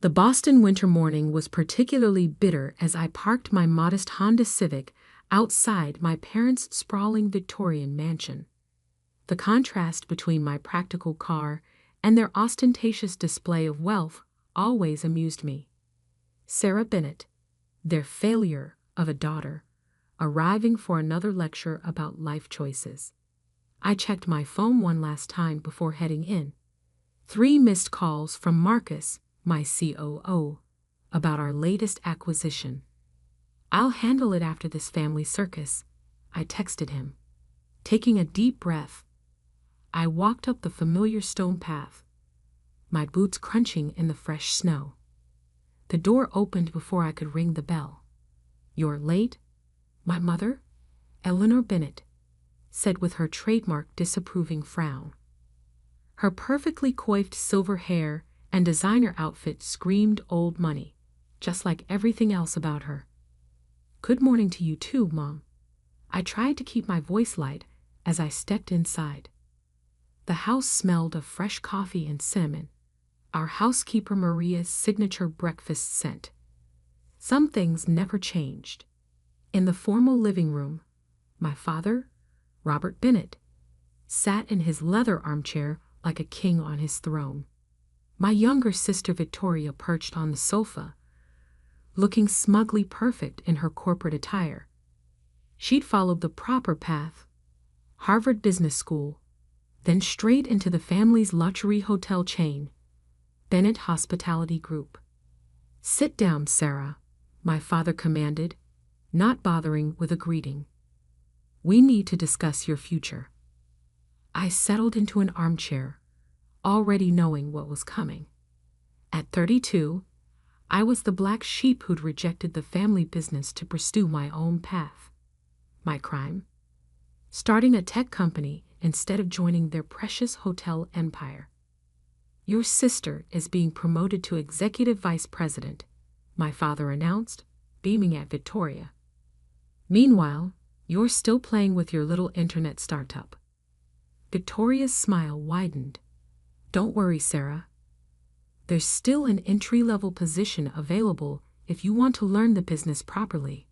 The Boston winter morning was particularly bitter as I parked my modest Honda Civic outside my parents' sprawling Victorian mansion. The contrast between my practical car and their ostentatious display of wealth always amused me. Sarah Bennett, their failure of a daughter, arriving for another lecture about life choices. I checked my phone one last time before heading in. 3 missed calls from Marcus, my COO, about our latest acquisition. "I'll handle it after this family circus," I texted him. Taking a deep breath, I walked up the familiar stone path, my boots crunching in the fresh snow. The door opened before I could ring the bell. "You're late, my mother?" Eleanor Bennett said with her trademark disapproving frown. Her perfectly coiffed silver hair and designer outfit screamed old money, just like everything else about her. "Good morning to you too, Mom." I tried to keep my voice light as I stepped inside. The house smelled of fresh coffee and cinnamon, our housekeeper Maria's signature breakfast scent. Some things never changed. In the formal living room, my father, Robert Bennett, sat in his leather armchair like a king on his throne. My younger sister Victoria perched on the sofa, looking smugly perfect in her corporate attire. She'd followed the proper path, Harvard Business School, then straight into the family's luxury hotel chain, Bennett Hospitality Group. "Sit down, Sarah," my father commanded, not bothering with a greeting. "We need to discuss your future." I settled into an armchair, already knowing what was coming. At 32, I was the black sheep who'd rejected the family business to pursue my own path. My crime? Starting a tech company instead of joining their precious hotel empire. "Your sister is being promoted to executive vice president," my father announced, beaming at Victoria. "Meanwhile, you're still playing with your little internet startup." Victoria's smile widened. "Don't worry, Sarah. There's still an entry-level position available if you want to learn the business properly."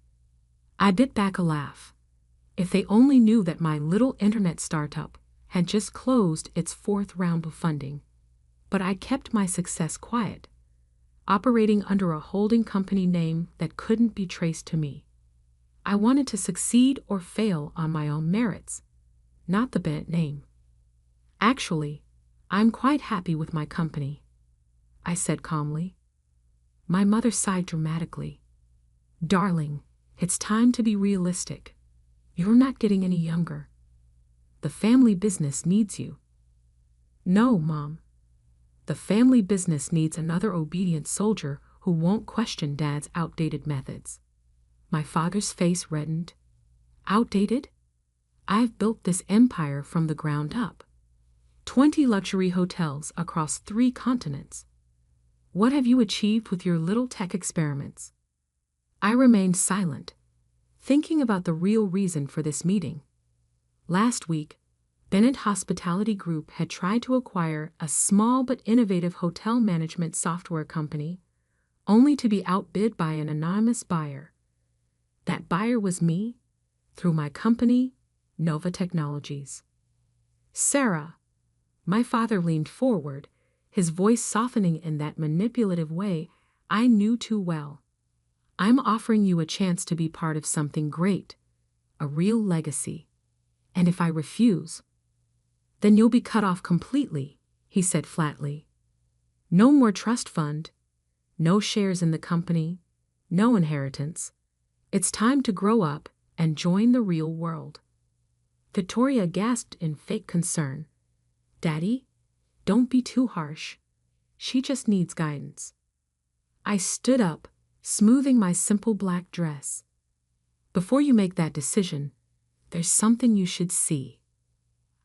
I bit back a laugh. If they only knew that my little internet startup had just closed its 4th round of funding. But I kept my success quiet, operating under a holding company name that couldn't be traced to me. I wanted to succeed or fail on my own merits, not the Bennett name. "Actually, I'm quite happy with my company," I said calmly. My mother sighed dramatically. "Darling, it's time to be realistic. You're not getting any younger. The family business needs you." "No, Mom. The family business needs another obedient soldier who won't question Dad's outdated methods." My father's face reddened. "Outdated? I've built this empire from the ground up. 20 luxury hotels across 3 continents. What have you achieved with your little tech experiments?" I remained silent, thinking about the real reason for this meeting. Last week, Bennett Hospitality Group had tried to acquire a small but innovative hotel management software company, only to be outbid by an anonymous buyer. That buyer was me, through my company, Nova Technologies. "Sarah," my father leaned forward, his voice softening in that manipulative way I knew too well. "I'm offering you a chance to be part of something great, a real legacy. And if I refuse, then you'll be cut off completely," he said flatly. "No more trust fund, no shares in the company, no inheritance. It's time to grow up and join the real world." Victoria gasped in fake concern. "Daddy, don't be too harsh. She just needs guidance." I stood up, smoothing my simple black dress. "Before you make that decision, there's something you should see."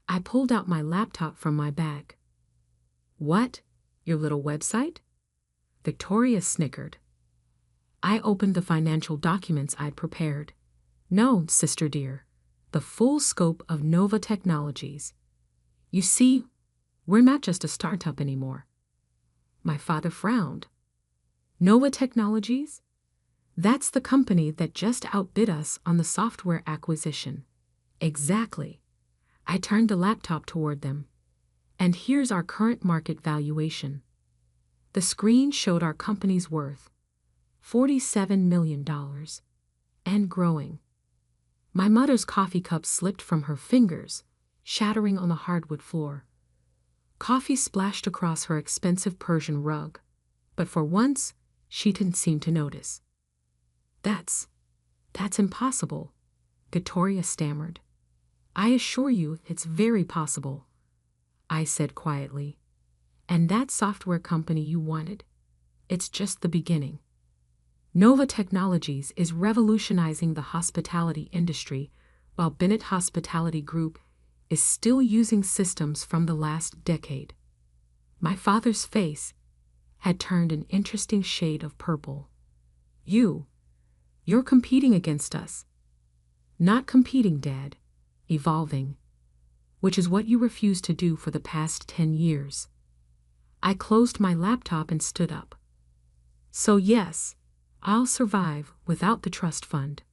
I pulled out my laptop from my bag. "What? Your little website?" Victoria snickered. I opened the financial documents I'd prepared. "No, sister dear, the full scope of Nova Technologies. You see, we're not just a startup anymore." My father frowned. Nova Technologies? That's the company that just outbid us on the software acquisition. Exactly. I turned the laptop toward them. And here's our current market valuation. The screen showed our company's worth, $47 million. And growing. My mother's coffee cup slipped from her fingers, shattering on the hardwood floor. Coffee splashed across her expensive Persian rug, but for once, she didn't seem to notice. That's impossible, Victoria stammered. I assure you it's very possible, I said quietly. And that software company you wanted? It's just the beginning. Nova Technologies is revolutionizing the hospitality industry, while Bennett Hospitality Group is still using systems from the last decade. My father's face had turned an interesting shade of purple. You're competing against us. Not competing, Dad. Evolving. Which is what you refused to do for the past 10 years. I closed my laptop and stood up. So yes, I'll survive without the trust fund.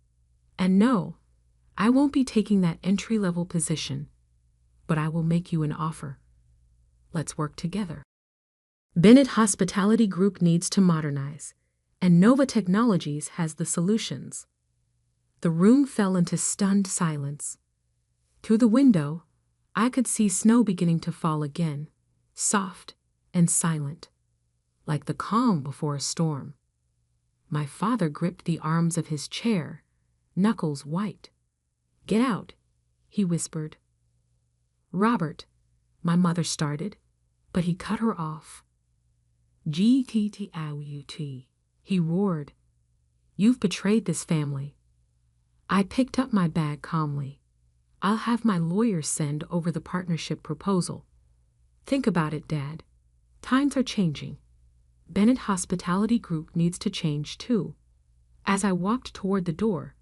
And no, I won't be taking that entry-level position, but I will make you an offer. Let's work together. Bennett Hospitality Group needs to modernize, and Nova Technologies has the solutions. The room fell into stunned silence. Through the window, I could see snow beginning to fall again, soft and silent, like the calm before a storm. My father gripped the arms of his chair, knuckles white. Get out, he whispered. Robert, my mother started, but he cut her off. G-T-T-I-U-T, he roared. You've betrayed this family. I picked up my bag calmly. I'll have my lawyer send over the partnership proposal. Think about it, Dad. Times are changing. Bennett Hospitality Group needs to change too. As I walked toward the door,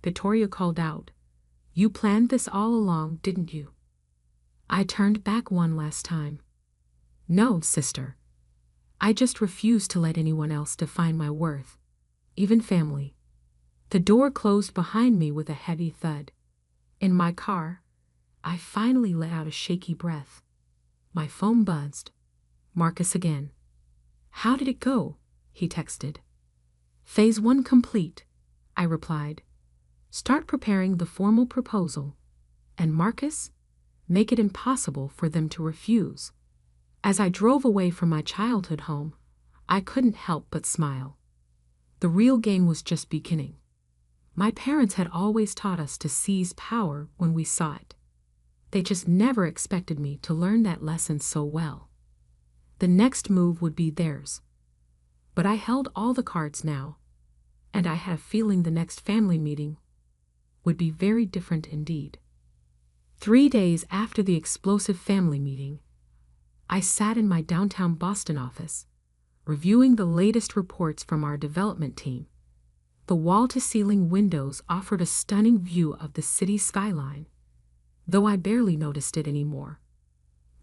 Victoria called out, You planned this all along, didn't you? I turned back one last time. No, sister. I just refused to let anyone else define my worth, even family. The door closed behind me with a heavy thud. In my car, I finally let out a shaky breath. My phone buzzed. Marcus again. How did it go? He texted. Phase 1 complete, I replied. Start preparing the formal proposal. And Marcus, make it impossible for them to refuse. As I drove away from my childhood home, I couldn't help but smile. The real game was just beginning. My parents had always taught us to seize power when we saw it. They just never expected me to learn that lesson so well. The next move would be theirs. But I held all the cards now, and I had a feeling the next family meeting would be very different indeed. 3 days after the explosive family meeting, I sat in my downtown Boston office, reviewing the latest reports from our development team. The wall-to-ceiling windows offered a stunning view of the city skyline, though I barely noticed it anymore.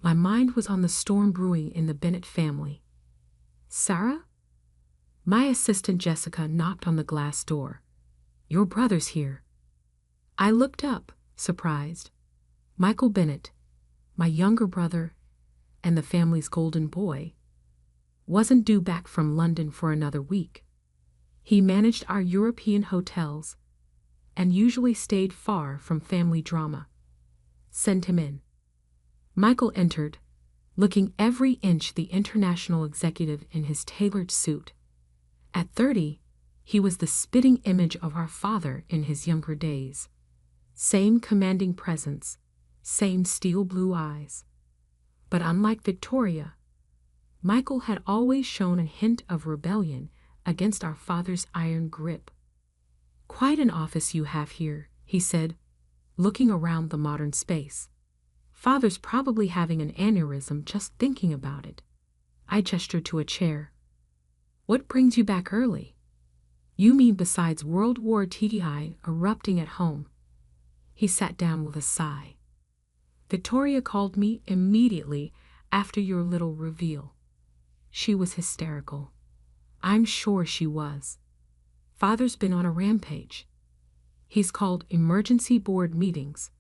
My mind was on the storm brewing in the Bennett family. Sarah? My assistant Jessica knocked on the glass door. Your brother's here. I looked up, surprised. Michael Bennett, my younger brother and the family's golden boy, wasn't due back from London for another week. He managed our European hotels and usually stayed far from family drama. Send him in. Michael entered, looking every inch the international executive in his tailored suit. At 30, he was the spitting image of our father in his younger days. Same commanding presence, same steel blue eyes. But unlike Victoria, Michael had always shown a hint of rebellion against our father's iron grip. Quite an office you have here, he said, looking around the modern space. Father's probably having an aneurysm just thinking about it. I gestured to a chair. What brings you back early? You mean besides World War II erupting at home? He sat down with a sigh. Victoria called me immediately after your little reveal. She was hysterical. I'm sure she was. Father's been on a rampage. He's called emergency board meetings,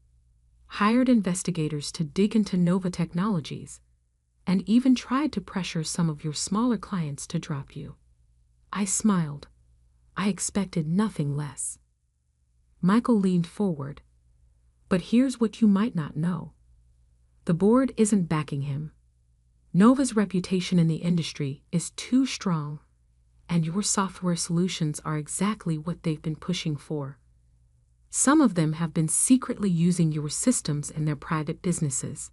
hired investigators to dig into Nova Technologies, and even tried to pressure some of your smaller clients to drop you. I smiled. I expected nothing less. Michael leaned forward. But here's what you might not know. The board isn't backing him. Nova's reputation in the industry is too strong, and your software solutions are exactly what they've been pushing for. Some of them have been secretly using your systems in their private businesses.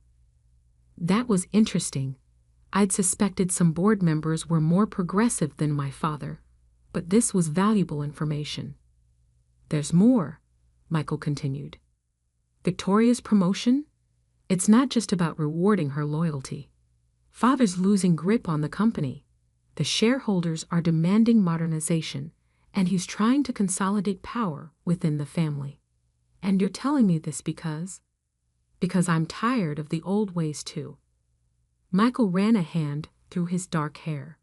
That was interesting. I'd suspected some board members were more progressive than my father, but this was valuable information. There's more, Michael continued. Victoria's promotion? It's not just about rewarding her loyalty. Father's losing grip on the company. The shareholders are demanding modernization, and he's trying to consolidate power within the family. And you're telling me this because I'm tired of the old ways too. Michael ran a hand through his dark hair.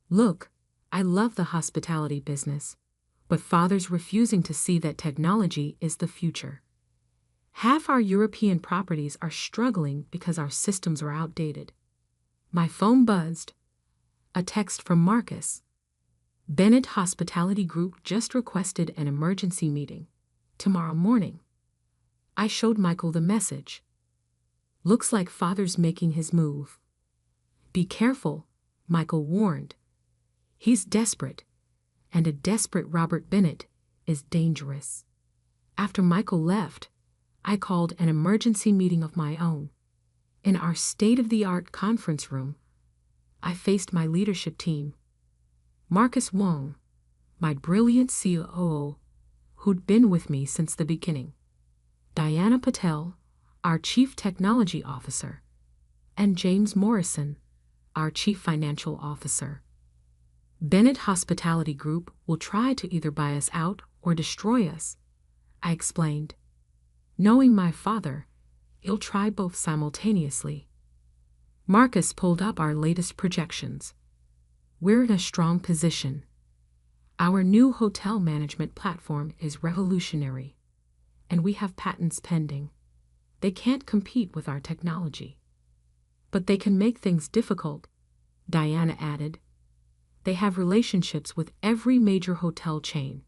Look, I love the hospitality business, but Father's refusing to see that technology is the future. Half our European properties are struggling because our systems are outdated. My phone buzzed. A text from Marcus. Bennett Hospitality Group just requested an emergency meeting tomorrow morning. I showed Michael the message. Looks like Father's making his move. Be careful, Michael warned. He's desperate, and a desperate Robert Bennett is dangerous. After Michael left, I called an emergency meeting of my own. In our state-of-the-art conference room, I faced my leadership team. Marcus Wong, my brilliant COO, who'd been with me since the beginning. Diana Patel, our Chief Technology Officer. And James Morrison, our Chief Financial Officer. Bennett Hospitality Group will try to either buy us out or destroy us, I explained. Knowing my father, he'll try both simultaneously. Marcus pulled up our latest projections. We're in a strong position. Our new hotel management platform is revolutionary, and we have patents pending. They can't compete with our technology. But they can make things difficult, Diana added. They have relationships with every major hotel chain.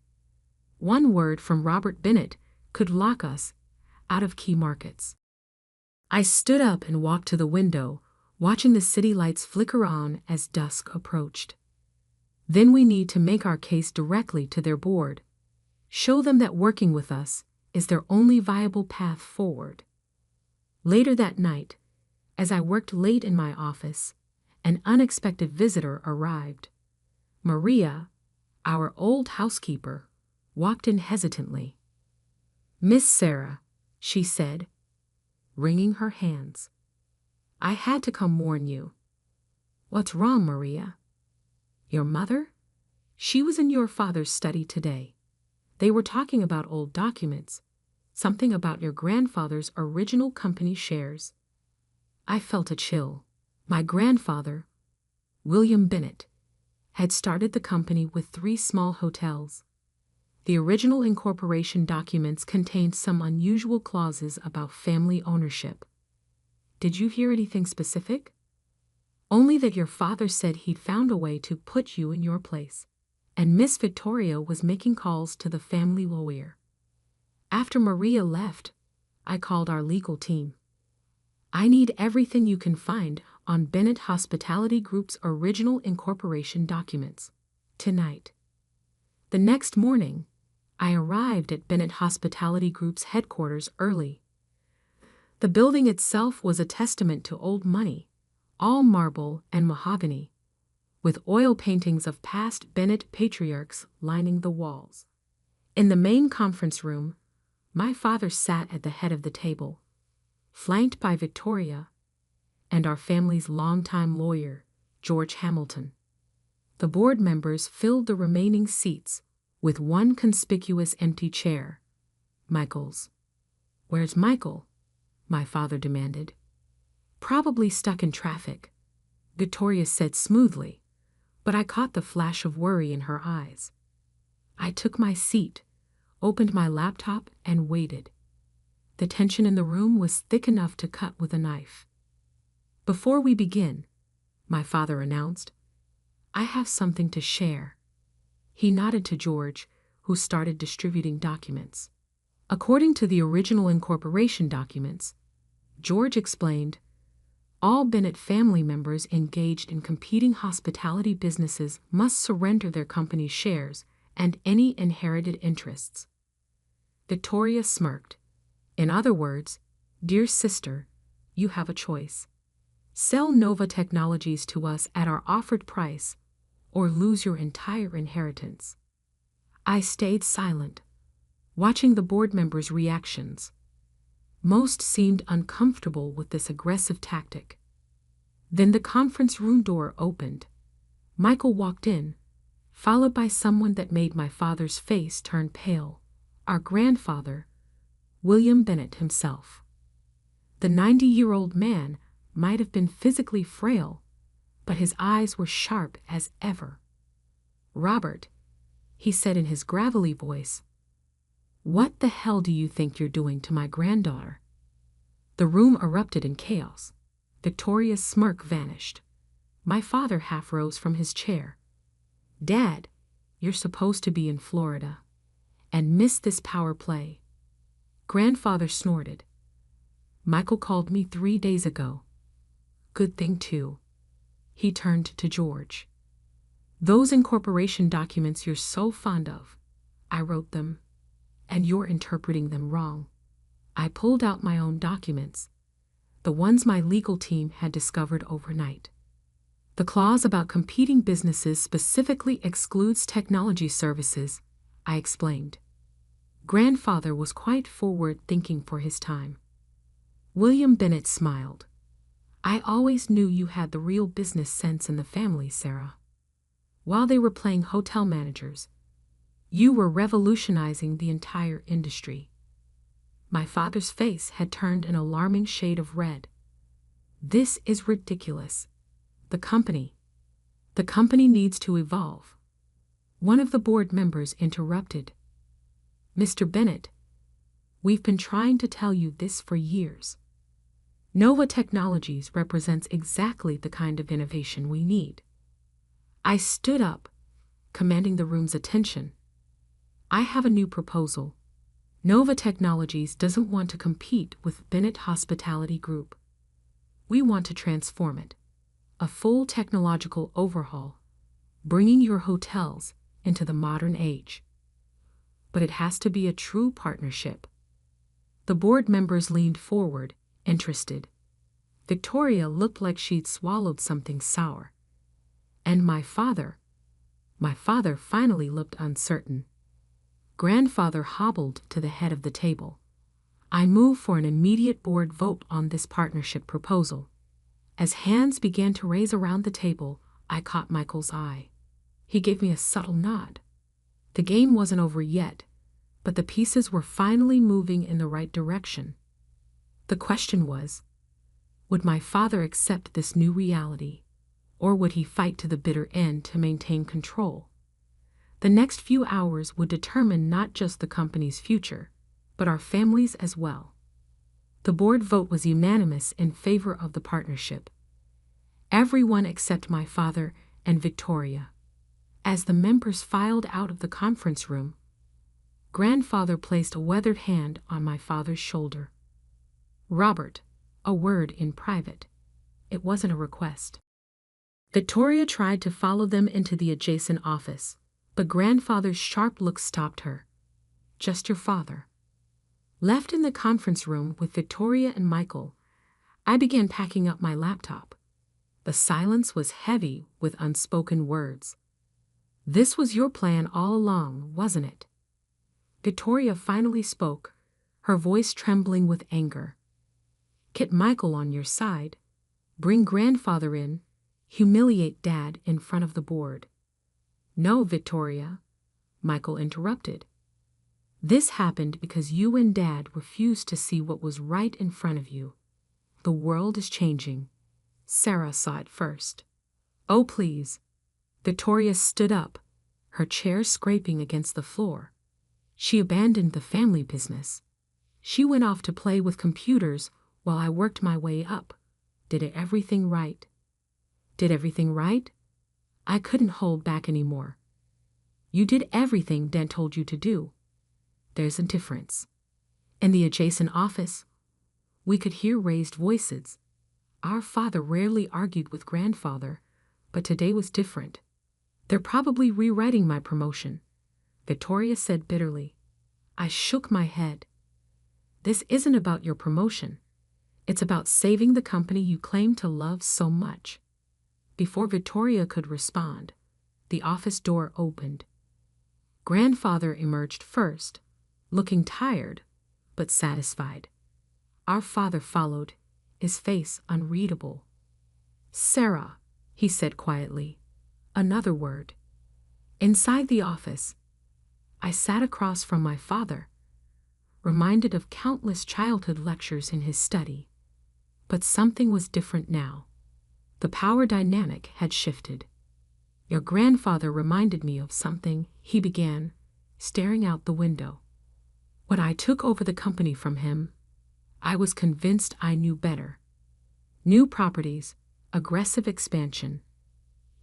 One word from Robert Bennett could lock us out of key markets. I stood up and walked to the window, watching the city lights flicker on as dusk approached. Then we need to make our case directly to their board. Show them that working with us is their only viable path forward. Later that night, as I worked late in my office, an unexpected visitor arrived. Maria, our old housekeeper, walked in hesitantly. Miss Sarah, she said, wringing her hands. I had to come warn you. What's wrong, Maria? Your mother? She was in your father's study today. They were talking about old documents, something about your grandfather's original company shares. I felt a chill. My grandfather, William Bennett, had started the company with 3 small hotels. The original incorporation documents contained some unusual clauses about family ownership. Did you hear anything specific? Only that your father said he'd found a way to put you in your place, and Miss Victoria was making calls to the family lawyer. After Maria left, I called our legal team. I need everything you can find on Bennett Hospitality Group's original incorporation documents. Tonight. The next morning, I arrived at Bennett Hospitality Group's headquarters early. The building itself was a testament to old money, all marble and mahogany, with oil paintings of past Bennett patriarchs lining the walls. In the main conference room, my father sat at the head of the table, flanked by Victoria and our family's longtime lawyer, George Hamilton. The board members filled the remaining seats with one conspicuous empty chair, Michael's. Where's Michael? My father demanded. Probably stuck in traffic, Victoria said smoothly, but I caught the flash of worry in her eyes. I took my seat, opened my laptop, and waited. The tension in the room was thick enough to cut with a knife. "Before we begin," my father announced, "I have something to share." He nodded to George, who started distributing documents. According to the original incorporation documents, George explained, all Bennett family members engaged in competing hospitality businesses must surrender their company's shares and any inherited interests. Victoria smirked. "In other words, dear sister, you have a choice. Sell Nova Technologies to us at our offered price, or lose your entire inheritance." I stayed silent, watching the board members' reactions. Most seemed uncomfortable with this aggressive tactic. Then the conference room door opened. Michael walked in, followed by someone that made my father's face turn pale, our grandfather, William Bennett himself. The 90-year-old man might have been physically frail, but his eyes were sharp as ever. "Robert," he said in his gravelly voice, "what the hell do you think you're doing to my granddaughter?" The room erupted in chaos. Victoria's smirk vanished. My father half rose from his chair. "Dad, you're supposed to be in Florida and miss this power play." Grandfather snorted. "Michael called me 3 days ago. Good thing, too." He turned to George. "Those incorporation documents you're so fond of, I wrote them, and you're interpreting them wrong." I pulled out my own documents, the ones my legal team had discovered overnight. "The clause about competing businesses specifically excludes technology services," I explained. Grandfather was quite forward-thinking for his time. William Bennett smiled. "I always knew you had the real business sense in the family, Sarah. While they were playing hotel managers, you were revolutionizing the entire industry." My father's face had turned an alarming shade of red. "This is ridiculous. The company needs to evolve." One of the board members interrupted. "Mr. Bennett, we've been trying to tell you this for years. Nova Technologies represents exactly the kind of innovation we need." I stood up, commanding the room's attention. "I have a new proposal. Nova Technologies doesn't want to compete with Bennett Hospitality Group. We want to transform it. A full technological overhaul, bringing your hotels into the modern age. But it has to be a true partnership." The board members leaned forward, interested. Victoria looked like she'd swallowed something sour. And my father finally looked uncertain. Grandfather hobbled to the head of the table. "I move for an immediate board vote on this partnership proposal." As hands began to raise around the table, I caught Michael's eye. He gave me a subtle nod. The game wasn't over yet, but the pieces were finally moving in the right direction. The question was, would my father accept this new reality, or would he fight to the bitter end to maintain control? The next few hours would determine not just the company's future, but our family's as well. The board vote was unanimous in favor of the partnership. Everyone except my father and Victoria. As the members filed out of the conference room, Grandfather placed a weathered hand on my father's shoulder. "Robert, a word in private." It wasn't a request. Victoria tried to follow them into the adjacent office, but Grandfather's sharp look stopped her. "Just your father." Left in the conference room with Victoria and Michael, I began packing up my laptop. The silence was heavy with unspoken words. "This was your plan all along, wasn't it?" Victoria finally spoke, her voice trembling with anger. "Get Michael on your side, bring Grandfather in, humiliate Dad in front of the board." "No, Victoria," Michael interrupted. "This happened because you and Dad refused to see what was right in front of you. The world is changing. Sarah saw it first." "Oh, please. Victoria stood up, her chair scraping against the floor. She abandoned the family business. She went off to play with computers while I worked my way up. Did everything right. Did everything right? I couldn't hold back anymore. You did everything Dent told you to do. There's a difference. In the adjacent office, we could hear raised voices. Our father rarely argued with grandfather, but today was different. They're probably rewriting my promotion, Victoria said bitterly. I shook my head. This isn't about your promotion. It's about saving the company you claim to love so much. Before Victoria could respond, the office door opened. Grandfather emerged first, looking tired, but satisfied. Our father followed, his face unreadable. Sarah, he said quietly. Another word. Inside the office, I sat across from my father, reminded of countless childhood lectures in his study. But something was different now. The power dynamic had shifted. Your grandfather reminded me of something, he began, staring out the window. When I took over the company from him, I was convinced I knew better. New properties, aggressive expansion.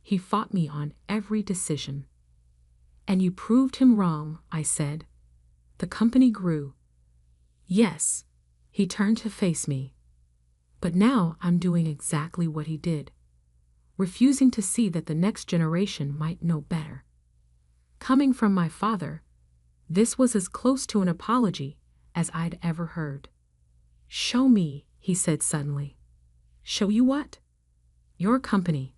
He fought me on every decision. And you proved him wrong, I said. The company grew. Yes, he turned to face me. But now I'm doing exactly what he did, refusing to see that the next generation might know better. Coming from my father, this was as close to an apology as I'd ever heard. Show me, he said suddenly. Show you what? Your company.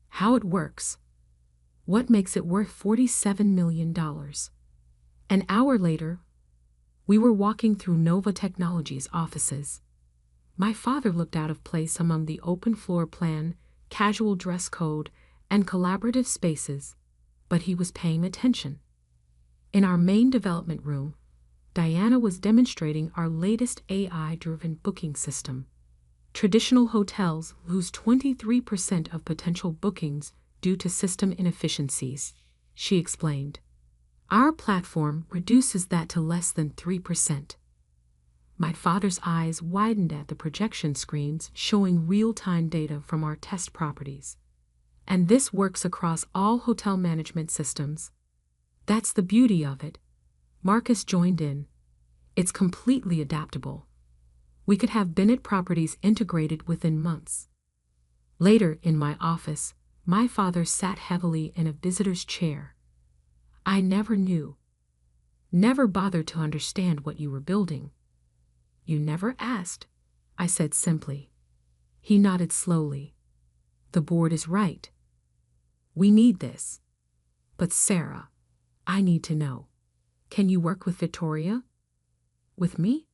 How it works. What makes it worth $47 million? An hour later, we were walking through Nova Technologies' offices. My father looked out of place among the open floor plan, casual dress code, and collaborative spaces, but he was paying attention. In our main development room, Diana was demonstrating our latest AI-driven booking system. Traditional hotels lose 23% of potential bookings due to system inefficiencies, she explained. Our platform reduces that to less than 3%. My father's eyes widened at the projection screens showing real-time data from our test properties. And this works across all hotel management systems. That's the beauty of it. Marcus joined in. It's completely adaptable. We could have Bennett properties integrated within months. Later, in my office, my father sat heavily in a visitor's chair. I never knew. Never bothered to understand what you were building. You never asked, I said simply. He nodded slowly. The board is right. We need this. But Sarah, I need to know. Can you work with Victoria? With me?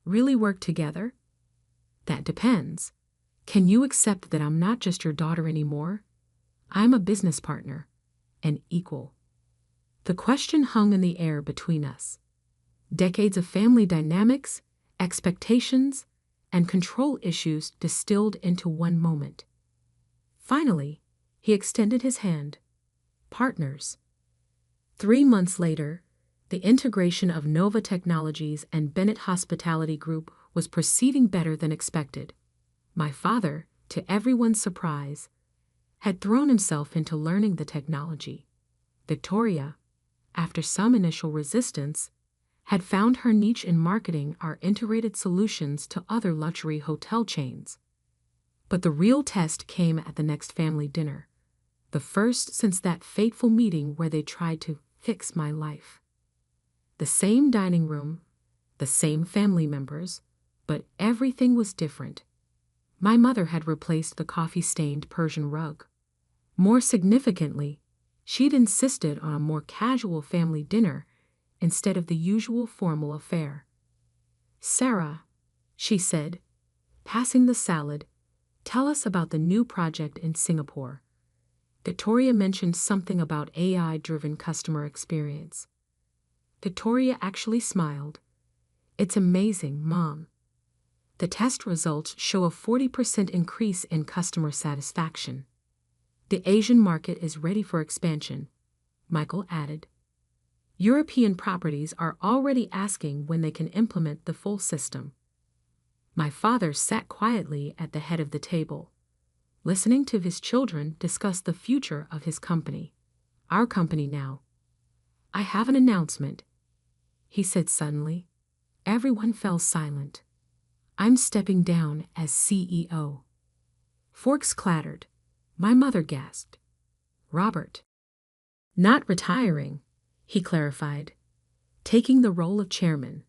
Really work together? That depends. Can you accept that I'm not just your daughter anymore? I'm a business partner, an equal. The question hung in the air between us. Decades of family dynamics, expectations, and control issues distilled into one moment. Finally, he extended his hand. Partners. 3 months later, the integration of Nova Technologies and Bennett Hospitality Group was proceeding better than expected. My father, to everyone's surprise, had thrown himself into learning the technology. Victoria, after some initial resistance, had found her niche in marketing our integrated solutions to other luxury hotel chains. But the real test came at the next family dinner, the first since that fateful meeting where they tried to fix my life. The same dining room, the same family members, but everything was different. My mother had replaced the coffee-stained Persian rug. More significantly, she'd insisted on a more casual family dinner instead of the usual formal affair. Sarah, she said, passing the salad, tell us about the new project in Singapore. Victoria mentioned something about AI-driven customer experience. Victoria actually smiled. It's amazing, Mom. The test results show a 40% increase in customer satisfaction. The Asian market is ready for expansion, Michael added. European properties are already asking when they can implement the full system. My father sat quietly at the head of the table, listening to his children discuss the future of his company. Our company now. I have an announcement, he said suddenly. Everyone fell silent. I'm stepping down as CEO. Forks clattered. My mother gasped. Robert. Not retiring, he clarified, taking the role of chairman.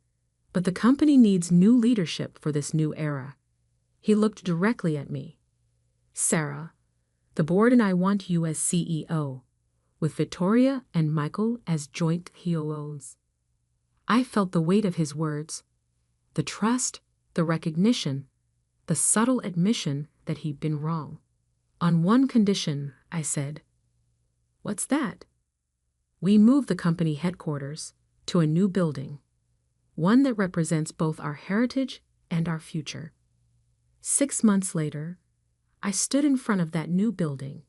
But the company needs new leadership for this new era. He looked directly at me. Sarah, the board and I want you as CEO, with Victoria and Michael as joint COOs. I felt the weight of his words, the trust, the recognition, the subtle admission that he'd been wrong. On one condition, I said. What's that? We move the company headquarters to a new building, one that represents both our heritage and our future. 6 months later, I stood in front of that new building,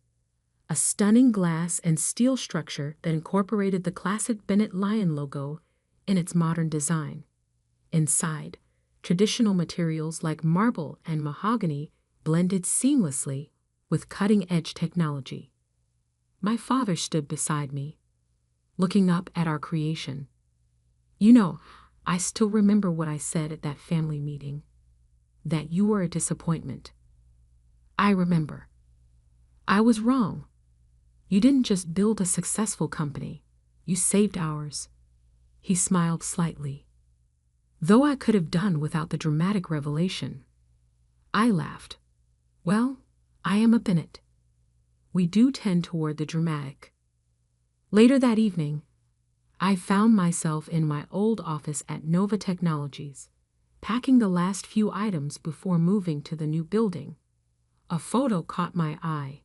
a stunning glass and steel structure that incorporated the classic Bennett Lion logo in its modern design. Inside, traditional materials like marble and mahogany blended seamlessly with cutting-edge technology. My father stood beside me, looking up at our creation. You know, I still remember what I said at that family meeting, that you were a disappointment. I remember. I was wrong. You didn't just build a successful company, you saved ours. He smiled slightly. Though I could have done without the dramatic revelation. I laughed. Well, I am a Bennett. We do tend toward the dramatic. Later that evening, I found myself in my old office at Nova Technologies, packing the last few items before moving to the new building. A photo caught my eye.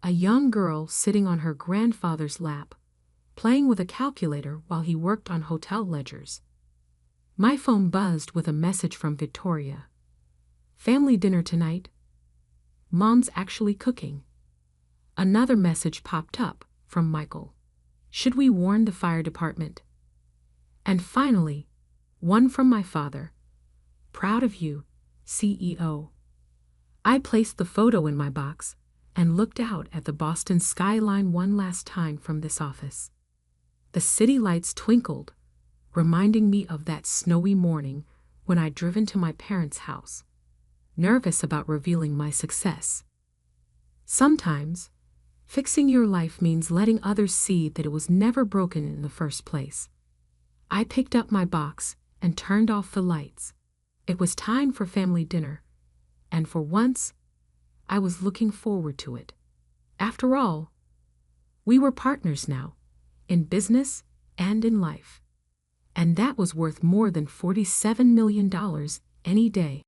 A young girl sitting on her grandfather's lap, playing with a calculator while he worked on hotel ledgers. My phone buzzed with a message from Victoria. Family dinner tonight. Mom's actually cooking. Another message popped up from Michael. Should we warn the fire department? And finally, one from my father. Proud of you, CEO. I placed the photo in my box and looked out at the Boston skyline one last time from this office. The city lights twinkled, reminding me of that snowy morning when I'd driven to my parents' house, nervous about revealing my success. Sometimes, fixing your life means letting others see that it was never broken in the first place. I picked up my box and turned off the lights. It was time for family dinner, and for once, I was looking forward to it. After all, we were partners now, in business and in life. And that was worth more than $47 million any day.